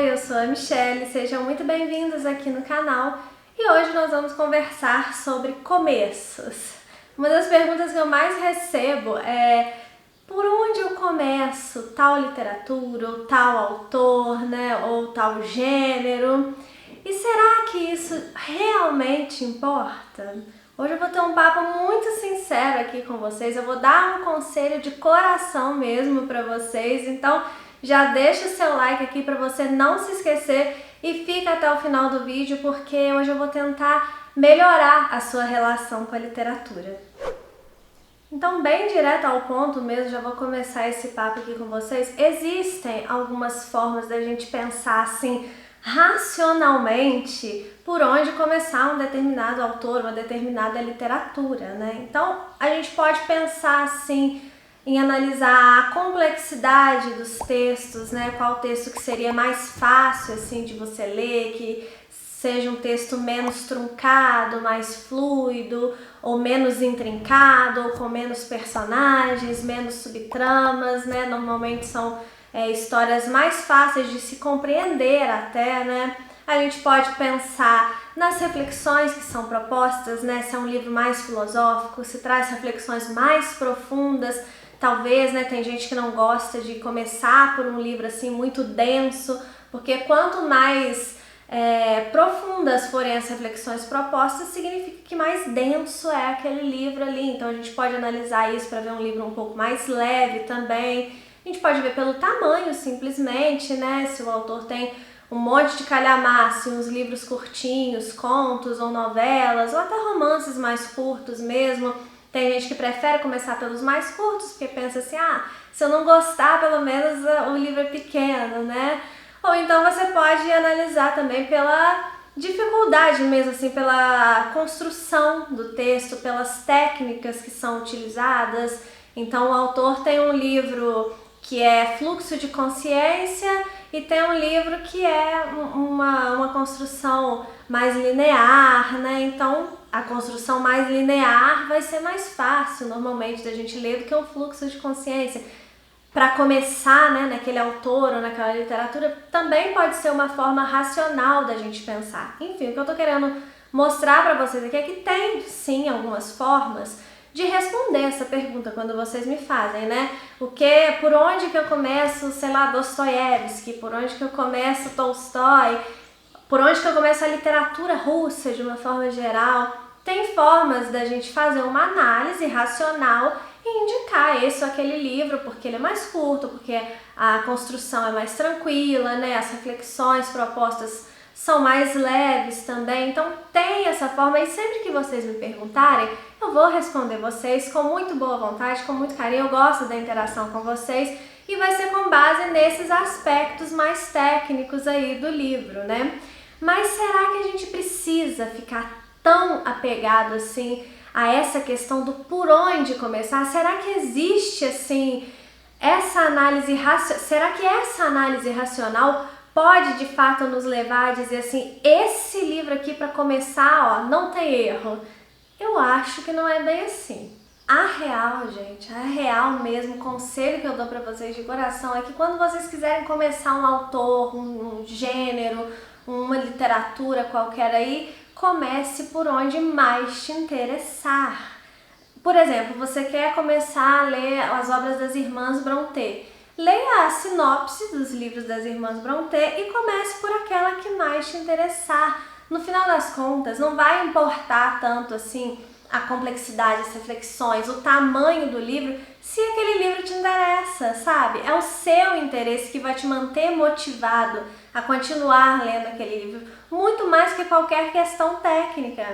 Oi, eu sou a Michelle, sejam muito bem-vindos aqui no canal e hoje nós vamos conversar sobre começos. Uma das perguntas que eu mais recebo é por onde eu começo tal literatura, ou tal autor, né, ou tal gênero? E será que isso realmente importa? Hoje eu vou ter um papo muito sincero aqui com vocês, eu vou dar um conselho de coração mesmo para vocês, então já deixa o seu like aqui para você não se esquecer e fica até o final do vídeo porque hoje eu vou tentar melhorar a sua relação com a literatura. Então, bem direto ao ponto mesmo, já vou começar esse papo aqui com vocês. Existem algumas formas da gente pensar assim, racionalmente, por onde começar um determinado autor, uma determinada literatura, né? Então, a gente pode pensar assim, em analisar a complexidade dos textos, né? Qual texto que seria mais fácil assim de você ler, que seja um texto menos truncado, mais fluido, ou menos intrincado, ou com menos personagens, menos subtramas, né? Normalmente são histórias mais fáceis de se compreender até, né? A gente pode pensar nas reflexões que são propostas, né? Se é um livro mais filosófico, se traz reflexões mais profundas, talvez, né? Tem gente que não gosta de começar por um livro assim muito denso, porque quanto mais profundas forem as reflexões propostas, significa que mais denso é aquele livro ali. Então a gente pode analisar isso para ver um livro um pouco mais leve também. A gente pode ver pelo tamanho simplesmente, né? Se o autor tem um monte de calhamaço, uns livros curtinhos, contos ou novelas, ou até romances mais curtos mesmo. Tem gente que prefere começar pelos mais curtos, porque pensa assim, se eu não gostar, pelo menos o livro é pequeno, né? Ou então você pode analisar também pela dificuldade mesmo, assim, pela construção do texto, pelas técnicas que são utilizadas. Então o autor tem um livro que é Fluxo de Consciência e tem um livro que é uma construção mais linear, né? Então a construção mais linear vai ser mais fácil normalmente da gente ler do que um fluxo de consciência. Para começar, né, naquele autor ou naquela literatura, também pode ser uma forma racional da gente pensar. Enfim, o que eu tô querendo mostrar para vocês aqui é que tem, sim, algumas formas de responder essa pergunta quando vocês me fazem, né? Por onde que eu começo, sei lá, Dostoiévski, por onde que eu começo Tolstói, por onde que eu começo a literatura russa de uma forma geral. Tem formas da gente fazer uma análise racional e indicar esse ou aquele livro, porque ele é mais curto, porque a construção é mais tranquila, né? As reflexões propostas são mais leves também. Então tem essa forma e sempre que vocês me perguntarem, eu vou responder vocês com muito boa vontade, com muito carinho. Eu gosto da interação com vocês e vai ser com base nesses aspectos mais técnicos aí do livro, né? Mas será que a gente precisa ficar tão apegado assim a essa questão do por onde começar? Será que existe assim essa análise racional? Será que essa análise racional pode de fato nos levar a dizer assim, esse livro aqui para começar, não tem erro? Eu acho que não é bem assim. A real, gente, a real mesmo, o conselho que eu dou para vocês de coração é que quando vocês quiserem começar um autor, um gênero, uma literatura qualquer aí, comece por onde mais te interessar. Por exemplo, você quer começar a ler as obras das Irmãs Brontë. Leia a sinopse dos livros das Irmãs Brontë e comece por aquela que mais te interessar. No final das contas, não vai importar tanto assim a complexidade, as reflexões, o tamanho do livro, se aquele livro te interessa, sabe? É o seu interesse que vai te manter motivado a continuar lendo aquele livro, muito mais que qualquer questão técnica.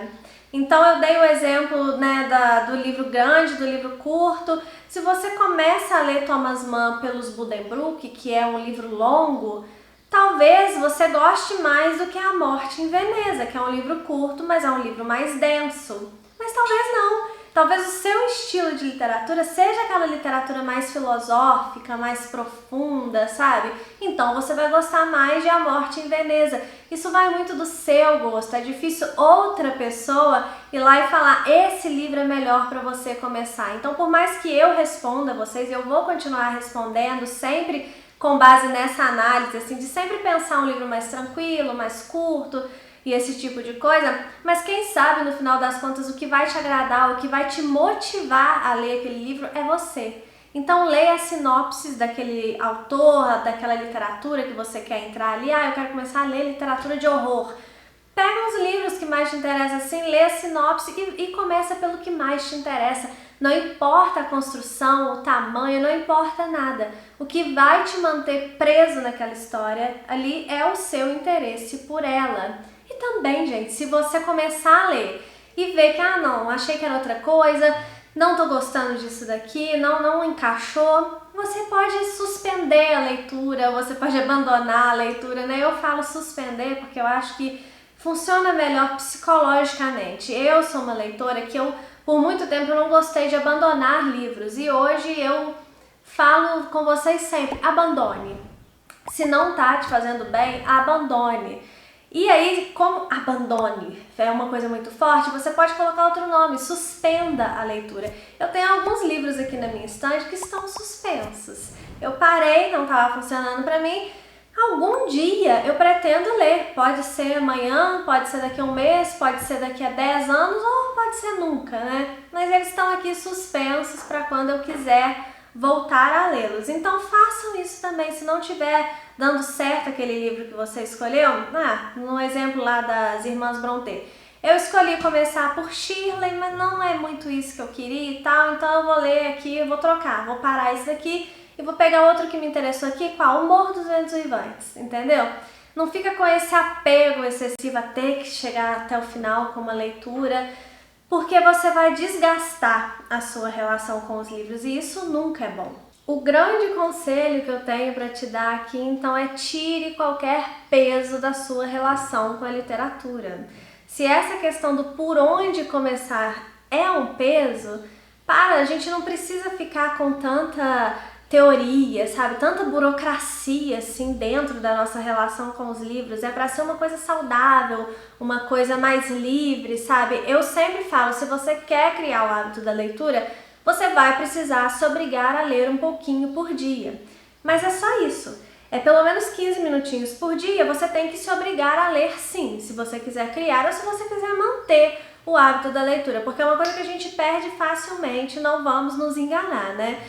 Então eu dei o exemplo, né, do livro grande, do livro curto. Se você começa a ler Thomas Mann pelos Buddenbrook, que é um livro longo, talvez você goste mais do que A Morte em Veneza, que é um livro curto, mas é um livro mais denso. Mas talvez não. Talvez o seu estilo de literatura seja aquela literatura mais filosófica, mais profunda, sabe? Então você vai gostar mais de A Morte em Veneza. Isso vai muito do seu gosto. É difícil outra pessoa ir lá e falar, esse livro é melhor para você começar. Então, por mais que eu responda vocês, eu vou continuar respondendo sempre com base nessa análise, assim, de sempre pensar um livro mais tranquilo, mais curto e esse tipo de coisa, mas quem sabe no final das contas o que vai te agradar, o que vai te motivar a ler aquele livro é você. Então leia as sinopses daquele autor, daquela literatura que você quer entrar ali. Eu quero começar a ler literatura de horror. Pega uns livros que mais te interessam assim, lê a sinopse e começa pelo que mais te interessa. Não importa a construção, o tamanho, não importa nada. O que vai te manter preso naquela história ali é o seu interesse por ela. E também, gente, se você começar a ler e ver que, não, achei que era outra coisa, não tô gostando disso daqui, não encaixou, você pode suspender a leitura, você pode abandonar a leitura, né? Eu falo suspender porque eu acho que funciona melhor psicologicamente. Eu sou uma leitora que por muito tempo eu não gostei de abandonar livros e hoje eu falo com vocês sempre, abandone. Se não tá te fazendo bem, abandone. E aí, como abandone é uma coisa muito forte, você pode colocar outro nome, suspenda a leitura. Eu tenho alguns livros aqui na minha estante que estão suspensos. Eu parei, não estava funcionando para mim. Algum dia eu pretendo ler, pode ser amanhã, pode ser daqui a um mês, pode ser daqui a 10 anos ou pode ser nunca, né? Mas eles estão aqui suspensos para quando eu quiser voltar a lê-los. Então façam isso também, se não tiver dando certo aquele livro que você escolheu. No exemplo lá das Irmãs Brontë, eu escolhi começar por Shirley, mas não é muito isso que eu queria e tal, então eu vou ler aqui, eu vou trocar, vou parar isso daqui e vou pegar outro que me interessou aqui, qual? O Morro dos Ventos Uivantes, entendeu? Não fica com esse apego excessivo a ter que chegar até o final com uma leitura, porque você vai desgastar a sua relação com os livros e isso nunca é bom. O grande conselho que eu tenho para te dar aqui, então, é tire qualquer peso da sua relação com a literatura. Se essa questão do por onde começar é um peso, a gente não precisa ficar com tanta teoria, sabe? Tanta burocracia assim dentro da nossa relação com os livros. É para ser uma coisa saudável, uma coisa mais livre, sabe? Eu sempre falo, se você quer criar o hábito da leitura, você vai precisar se obrigar a ler um pouquinho por dia. Mas é só isso. É pelo menos 15 minutinhos por dia, você tem que se obrigar a ler sim, se você quiser criar ou se você quiser manter o hábito da leitura, porque é uma coisa que a gente perde facilmente, não vamos nos enganar, né?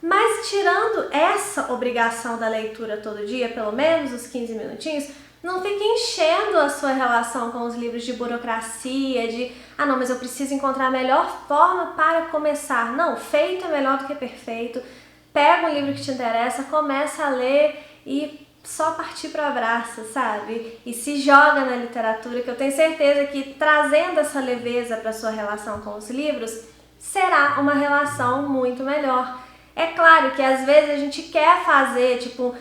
Mas tirando essa obrigação da leitura todo dia, pelo menos os 15 minutinhos, não fique enchendo a sua relação com os livros de burocracia, de não, mas eu preciso encontrar a melhor forma para começar. Não, feito é melhor do que perfeito. Pega um livro que te interessa, começa a ler e só partir para o abraço, sabe? E se joga na literatura, que eu tenho certeza que trazendo essa leveza para a sua relação com os livros, será uma relação muito melhor. É claro que às vezes a gente quer fazer, tipo,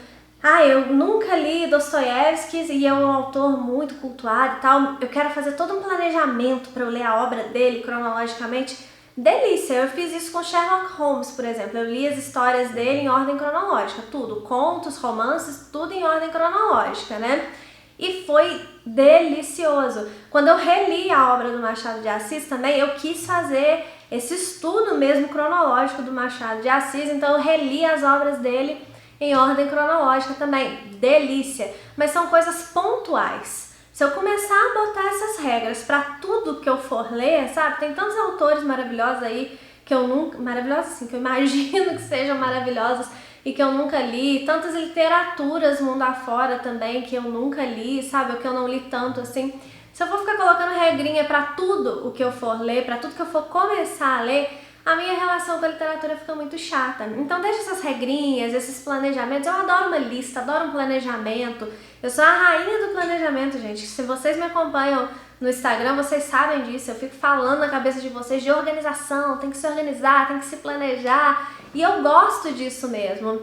eu nunca li Dostoiévski e é um autor muito cultuado e tal, eu quero fazer todo um planejamento para eu ler a obra dele cronologicamente. Delícia, eu fiz isso com Sherlock Holmes, por exemplo, eu li as histórias dele em ordem cronológica, tudo, contos, romances, tudo em ordem cronológica, né? E foi delicioso. Quando eu reli a obra do Machado de Assis também, eu quis fazer esse estudo mesmo cronológico do Machado de Assis, então eu reli as obras dele em ordem cronológica também. Delícia! Mas são coisas pontuais. Se eu começar a botar essas regras para tudo que eu for ler, sabe? Tem tantos autores maravilhosos aí que eu nunca... Maravilhosos assim, que eu imagino que sejam maravilhosos e que eu nunca li. Tantas literaturas mundo afora também que eu nunca li, sabe? Ou que eu não li tanto assim. Se eu for ficar colocando regrinha para tudo o que eu for ler, para tudo que eu for começar a ler, a minha relação com a literatura fica muito chata. Então deixa essas regrinhas, esses planejamentos. Eu adoro uma lista, adoro um planejamento. Eu sou a rainha do planejamento, gente. Se vocês me acompanham no Instagram, vocês sabem disso. Eu fico falando na cabeça de vocês de organização, tem que se organizar, tem que se planejar. E eu gosto disso mesmo.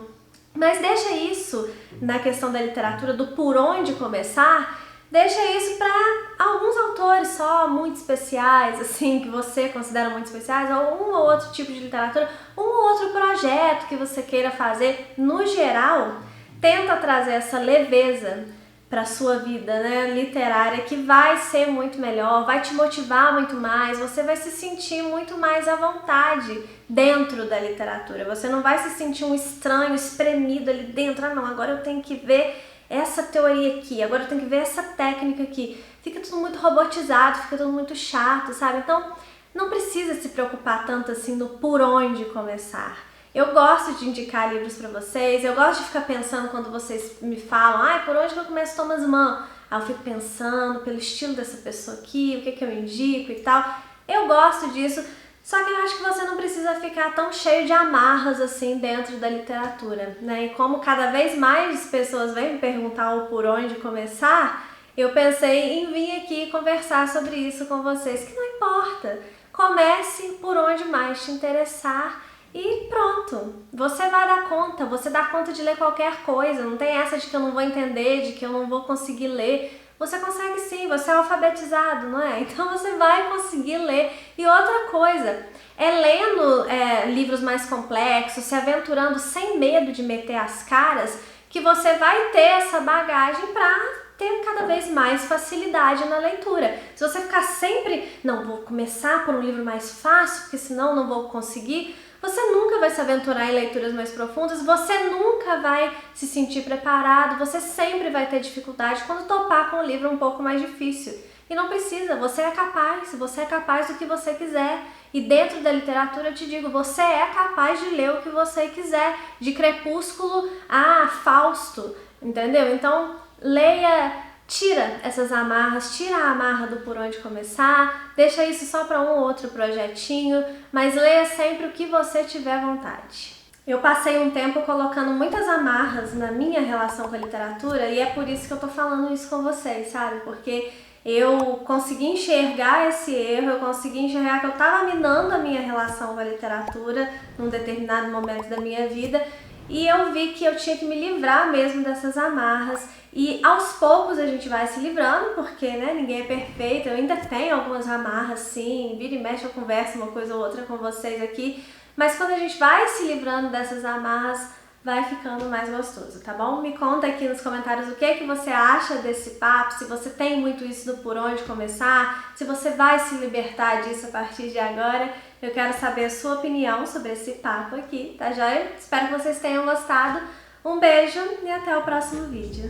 Mas deixa isso na questão da literatura, do por onde começar, deixa isso para alguns autores só, muito especiais, assim, que você considera muito especiais, ou um ou outro tipo de literatura, um ou outro projeto que você queira fazer. No geral, tenta trazer essa leveza para sua vida, né, literária, que vai ser muito melhor, vai te motivar muito mais, você vai se sentir muito mais à vontade dentro da literatura. Você não vai se sentir um estranho espremido ali dentro. Ah, não, agora eu tenho que ver essa teoria aqui, agora eu tenho que ver essa técnica aqui. Fica tudo muito robotizado, fica tudo muito chato, sabe? Então, não precisa se preocupar tanto assim no por onde começar. Eu gosto de indicar livros para vocês, eu gosto de ficar pensando quando vocês me falam, por onde que eu começo Thomas Mann? Aí eu fico pensando pelo estilo dessa pessoa aqui, o que que eu indico e tal. Eu gosto disso, só que eu acho que você não precisa ficar tão cheio de amarras assim dentro da literatura, né? E como cada vez mais pessoas vêm me perguntar o por onde começar, eu pensei em vir aqui conversar sobre isso com vocês, que não importa. Comece por onde mais te interessar. E pronto, você vai dar conta, você dá conta de ler qualquer coisa, não tem essa de que eu não vou entender, de que eu não vou conseguir ler. Você consegue sim, você é alfabetizado, não é? Então você vai conseguir ler. E outra coisa, lendo livros mais complexos, se aventurando sem medo de meter as caras, que você vai ter essa bagagem para ter cada vez mais facilidade na leitura. Se você ficar sempre, não, vou começar por um livro mais fácil, porque senão não vou conseguir, você nunca vai se aventurar em leituras mais profundas, você nunca vai se sentir preparado, você sempre vai ter dificuldade quando topar com um livro um pouco mais difícil. E não precisa, você é capaz do que você quiser. E dentro da literatura eu te digo, você é capaz de ler o que você quiser, de Crepúsculo a Fausto, entendeu? Então, leia, tira essas amarras, tira a amarra do por onde começar, deixa isso só para um ou outro projetinho, mas leia sempre o que você tiver vontade. Eu passei um tempo colocando muitas amarras na minha relação com a literatura e é por isso que eu tô falando isso com vocês, sabe? Porque eu consegui enxergar esse erro, eu consegui enxergar que eu tava minando a minha relação com a literatura num determinado momento da minha vida e eu vi que eu tinha que me livrar mesmo dessas amarras. E aos poucos a gente vai se livrando, porque ninguém é perfeito, eu ainda tenho algumas amarras sim, vira e mexe eu converso uma coisa ou outra com vocês aqui, mas quando a gente vai se livrando dessas amarras, vai ficando mais gostoso, tá bom? Me conta aqui nos comentários o que você acha desse papo, se você tem muito isso do por onde começar, se você vai se libertar disso a partir de agora. Eu quero saber a sua opinião sobre esse papo aqui, tá joia? Espero que vocês tenham gostado. Um beijo e até o próximo vídeo.